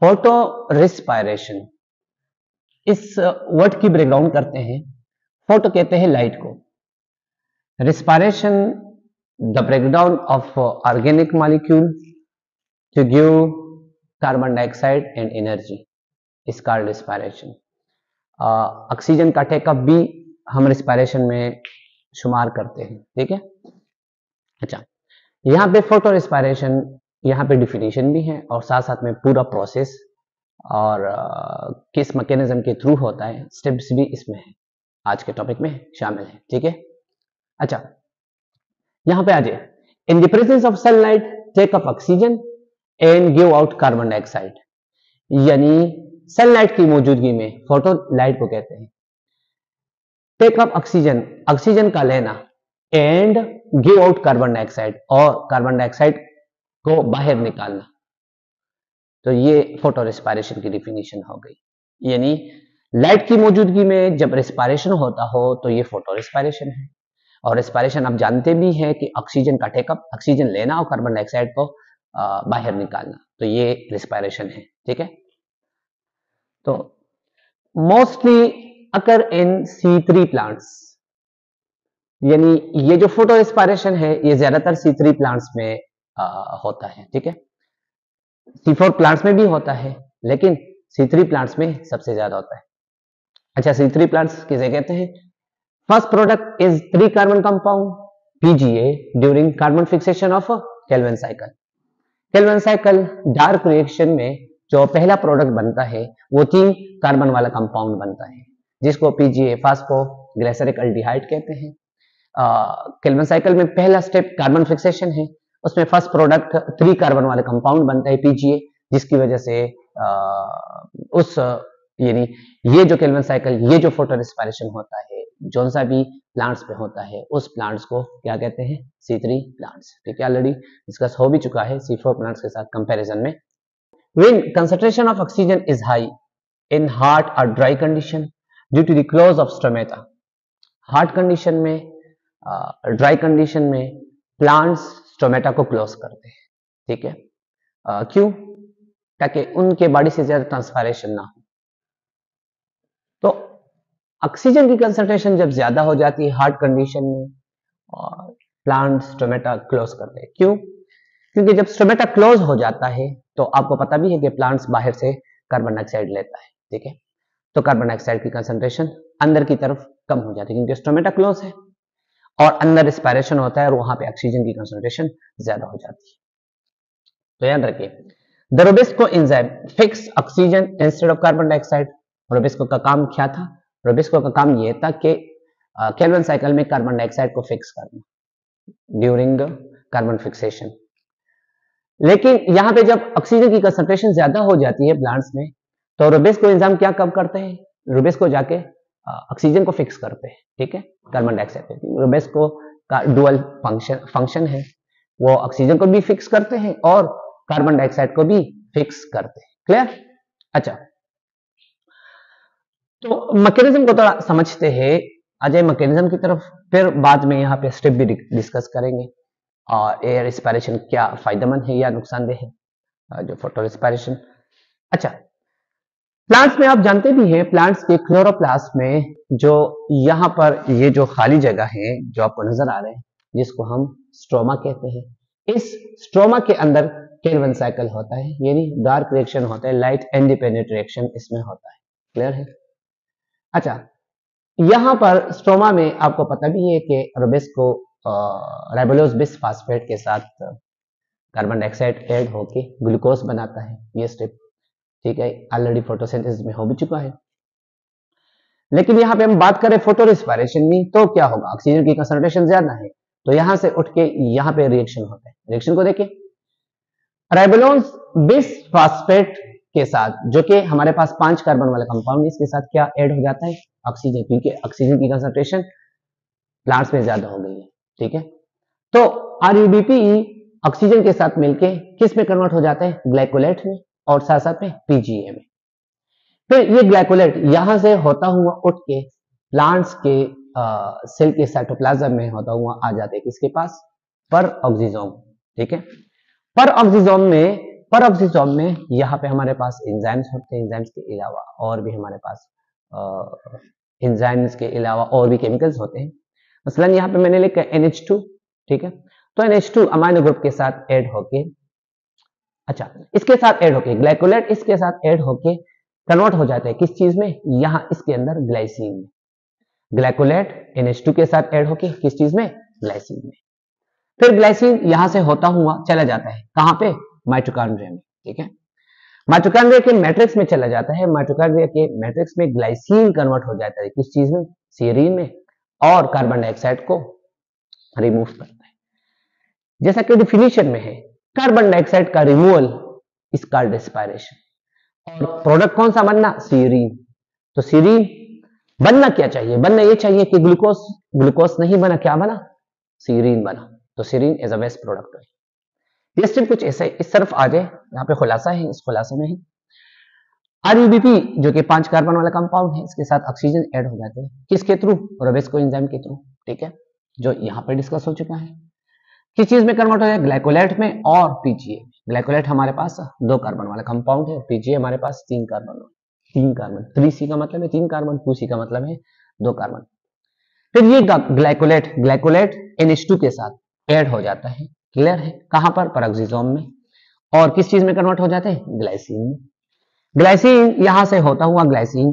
Photo respiration, इस word की breakdown करते हैं। फोटो कहते हैं लाइट को, respiration the breakdown of organic molecule to give carbon dioxide and energy is called respiration. Oxygen का टेकअप भी हम रिस्पायरेशन में शुमार करते हैं, ठीक है। अच्छा, यहाँ पे फोटो रिस्पायरेशन, यहाँ पे डिफिनीशन भी है और साथ साथ में पूरा प्रोसेस और किस मैकेनिज्म के थ्रू होता है, स्टेप्स भी इसमें है, आज के टॉपिक में शामिल है, ठीक है। अच्छा, यहाँ पे आ जाए, in the presence of sunlight take up oxygen and give out carbon dioxide, यानी सनलाइट की मौजूदगी में, फोटो लाइट को कहते हैं, टेक अप ऑक्सीजन, ऑक्सीजन का लेना, and give out carbon dioxide, और कार्बन डाइऑक्साइड को बाहर निकालना। तो ये फोटो रिस्पायरेशन की डिफिनीशन हो गई, यानी लाइट की मौजूदगी में जब रिस्पायरेशन होता हो तो ये फोटो रिस्पायरेशन है। और रिस्पायरेशन आप जानते भी हैं कि ऑक्सीजन का टेकअप, ऑक्सीजन लेना और कार्बन डाइऑक्साइड को बाहर निकालना, तो ये रिस्पायरेशन है, ठीक है। तो मोस्टली अकर इन C3 प्लांट्स, यानी ये जो फोटो रिस्पायरेशन है ये ज्यादातर C3 प्लांट्स में होता है, ठीक है। C4 प्लांट्स में भी होता है, लेकिन C3 प्लांट्स में सबसे ज्यादा होता है। अच्छा, C3 प्लांट्स किसे कहते हैं? First product is 3 carbon compound PGA during carbon fixation of Calvin cycle. Calvin cycle dark reaction में जो पहला प्रोडक्ट बनता है वो 3 कार्बन वाला कंपाउंड बनता है, जिसको PGA फास्फो ग्लिसरिक एल्डिहाइड कहते हैं। केल्विन साइकिल में पहला स्टेप कार्बन फिक्सेशन है, उसमें फर्स्ट प्रोडक्ट 3 कार्बन वाले कंपाउंड बनता है PGA, जिसकी वजह से यानी ये जो केल्विन साइकिल, ये जो फोटो रिस्पायरेशन होता है, जो सा भी प्लांट्स पे होता है, उस प्लांट्स को क्या कहते हैं? C3 प्लांट्स, ठीक है। ऑलरेडी डिस्कस हो भी चुका है C4 प्लांट्स के साथ कंपैरिजन में। When concentration of oxygen is high in hot or dry condition due to the close of stomata, hot condition में, ड्राई कंडीशन में प्लांट्स स्टोमेटा को क्लोज करते हैं, ठीक है। क्यों? ताकि उनके बॉडी से ज्यादा ट्रांसपायरेशन ना हो। तो ऑक्सीजन की कंसंट्रेशन जब ज्यादा हो जाती है हार्ड कंडीशन में, और प्लांट स्टोमेटा क्लोज करते हैं। क्यों? क्योंकि जब स्टोमेटा क्लोज हो जाता है तो आपको पता भी है कि प्लांट्स बाहर से कार्बन डाइऑक्साइड लेता है, ठीक है। तो कार्बन डाइऑक्साइड की कंसंट्रेशन अंदर की तरफ कम हो जाती है, क्योंकि स्टोमेटा क्लोज है और अंदर रिस्पायरेशन होता है और वहां पे ऑक्सीजन की कंसंट्रेशन ज्यादा हो जाती है। तो याद रखिए, the rubisco enzyme fix oxygen instead of carbon dioxide. Rubisco का काम क्या था? रोबेस्को का काम यह था कि केल्विन साइकिल में कार्बन डाइऑक्साइड को फिक्स करना ड्यूरिंग कार्बन फिक्सेशन। लेकिन यहां पे जब ऑक्सीजन की कंसंट्रेशन ज्यादा हो जाती है प्लांट्स में, तो रोबेस्को एंजाइम क्या कब करते हैं? रोबेस्को जाके ऑक्सीजन को फिक्स करते हैं, ठीक है, कार्बन डाइऑक्साइड। रोबेस्को का डुअल फंक्शन है, वो ऑक्सीजन को भी फिक्स करते हैं और कार्बन डाइऑक्साइड को भी फिक्स करते हैं। क्लियर? अच्छा, तो मैकेनिज्म को थोड़ा समझते हैं, अजय मैकेनिज्म की तरफ, फिर बाद में यहाँ पे स्टेप भी डिस्कस करेंगे और एयर रिस्पायरेशन क्या फायदेमंद है या नुकसानदेह है, जो फोटो रिस्पायरेशन। अच्छा, प्लांट्स में आप जानते भी हैं, प्लांट्स के क्लोरोप्लास्ट में जो यहाँ पर ये जो खाली जगह है जो आपको नजर आ रहे हैं, जिसको हम स्ट्रोमा कहते हैं, इस स्ट्रोमा के अंदर केल्विन साइकिल होता है, यानी डार्क रिएक्शन होता है, लाइट इंडिपेंडेंट रिएक्शन इसमें होता है। क्लियर है? अच्छा, यहां पर स्ट्रोमा में आपको पता भी है कि रोबेस्को राइबोलोज बिस फास्फेट के साथ कार्बन डाइऑक्साइड ऐड होके ग्लूकोज बनाता है, ये स्टेप, ठीक है, ऑलरेडी फोटोसिंथेसिस में हो भी चुका है। लेकिन यहाँ पे हम बात करें फोटो रिस्पायरेशन में, तो क्या होगा? ऑक्सीजन की कंसंट्रेशन ज्यादा है, तो यहां से उठ के यहाँ पे रिएक्शन होता है। रिएक्शन को देखिए, राइबोलोज बिस फास्फेट के साथ, जो कि हमारे पास 5 कार्बन वाला कंपाउंड, इसके साथ क्या ऐड हो जाता है? ऑक्सीजन, क्योंकि ऑक्सीजन की कंसंट्रेशन प्लांट्स में ज्यादा हो गई है, ठीक है। तो RUBP ऑक्सीजन के साथ मिलके किस में कन्वर्ट हो जाता है? ग्लाइकोलेट में, और साथ साथ में PGA में। फिर ये ग्लाइकोलेट यहां से होता हुआ उठ के प्लांट्स के सेल के साइटोप्लाज्म में होता हुआ आ जाते हैं किसके पास? पर ऑक्सीजोम, ठीक है। पर ऑक्सीजोम में पेरोक्सिसोम में यहाँ पे हमारे पास एंजाइम्स होते हैं, एंजाइम्स के अलावा और भी हमारे पास एंजाइम्स के अलावा और भी केमिकल्स होते हैं। मसलन यहाँ पे मैंने लिखा NH2, ठीक है। तो NH2 अमाइनो ग्रुप के साथ ऐड होके, अच्छा इसके साथ ऐड होके ग्लाइकोलेट इसके साथ ऐड होके कन्वर्ट हो जाता है किस चीज में, यहाँ इसके अंदर ग्लाइसिन में। ग्लाइकोलेट NH2 के साथ ऐड होके किस चीज में, ग्लाइसिन में। फिर ग्लाइसिन यहां से होता हुआ चला जाता है कहां पे, माइटोकॉन्ड्रिया में, ठीक है। माइटोकॉन्ड्रिया के मैट्रिक्स में चला जाता है, माइटोकॉन्ड्रिया के मैट्रिक्स में ग्लाइसिन कन्वर्ट हो जाता है किस चीज में, सीरीन में, और कार्बन डाइऑक्साइड को रिमूव करता है। जैसा कि डिफिनीशन में है, कार्बन डाइऑक्साइड का रिमूवल इज कॉल्ड रेस्पिरेशन। और प्रोडक्ट कौन सा बनना, सीरीन। तो सीरीन बनना क्या चाहिए, बनना ये चाहिए कि ग्लूकोज नहीं बना, क्या बना, सीरीन बना। तो serine as a waste product है। ये स्टेप कुछ ऐसे इस तरफ आ जाए, यहाँ पे खुलासा है, इस खुलासे में ही RUBP जो कि 5 कार्बन वाला कंपाउंड है, इसके साथ ऑक्सीजन ऐड हो जाते हैं किसके थ्रू, रोबेस्को एंजाइम के थ्रू, ठीक है, जो यहाँ पे डिस्कस हो चुका है। किस चीज में कन्वर्ट हो जाए, ग्लाइकोलेट में और PGA। ग्लाइकोलेट हमारे पास 2 कार्बन वाला कंपाउंड है, PGA हमारे पास 3 कार्बन, 3C का मतलब है 3 कार्बन, 2C का मतलब है 2 कार्बन। फिर ये ग्लाइकोलेट NH2 के साथ ऐड हो जाता है, क्लियर है, कहां पर, पेरोक्सिसोम में, और किस चीज में कन्वर्ट हो जाते हैं, ग्लाइसिन में। ग्लाइसिन यहां से होता हुआ ग्लाइसिन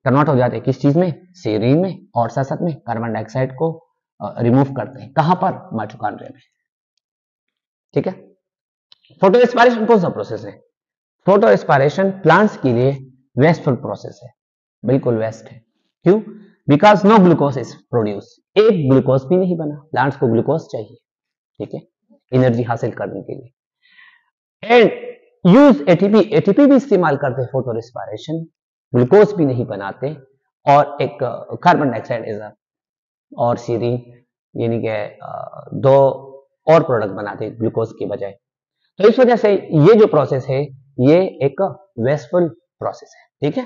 कन्वर्ट हो जाते हैं किस चीज में, सीरीन में, और साथ साथ में कार्बन डाइऑक्साइड को रिमूव करते हैं कहां पर, माइटोकॉन्ड्रिया में, ठीक है। फोटो रेस्पिरेशन कौन सा प्रोसेस है, फोटो रेस्पिरेशन प्लांट्स के लिए वेस्टफुल प्रोसेस है, बिल्कुल वेस्ट है। क्यों, because no glucose is produce, एक ग्लूकोज भी नहीं बना, प्लांट्स को ग्लूकोज चाहिए, ठीक है, एनर्जी हासिल करने के लिए। एंड यूज एटीपी भी इस्तेमाल करते हैं फोटो रेस्पिरेशन, ग्लूकोज भी नहीं बनाते, और एक कार्बन डाइऑक्साइड एज और सीरीन यानी कि 2 और प्रोडक्ट बनाते हैं ग्लूकोज के बजाय। तो इस वजह से ये जो प्रोसेस है ये एक वेस्टफुल प्रोसेस है, ठीक है।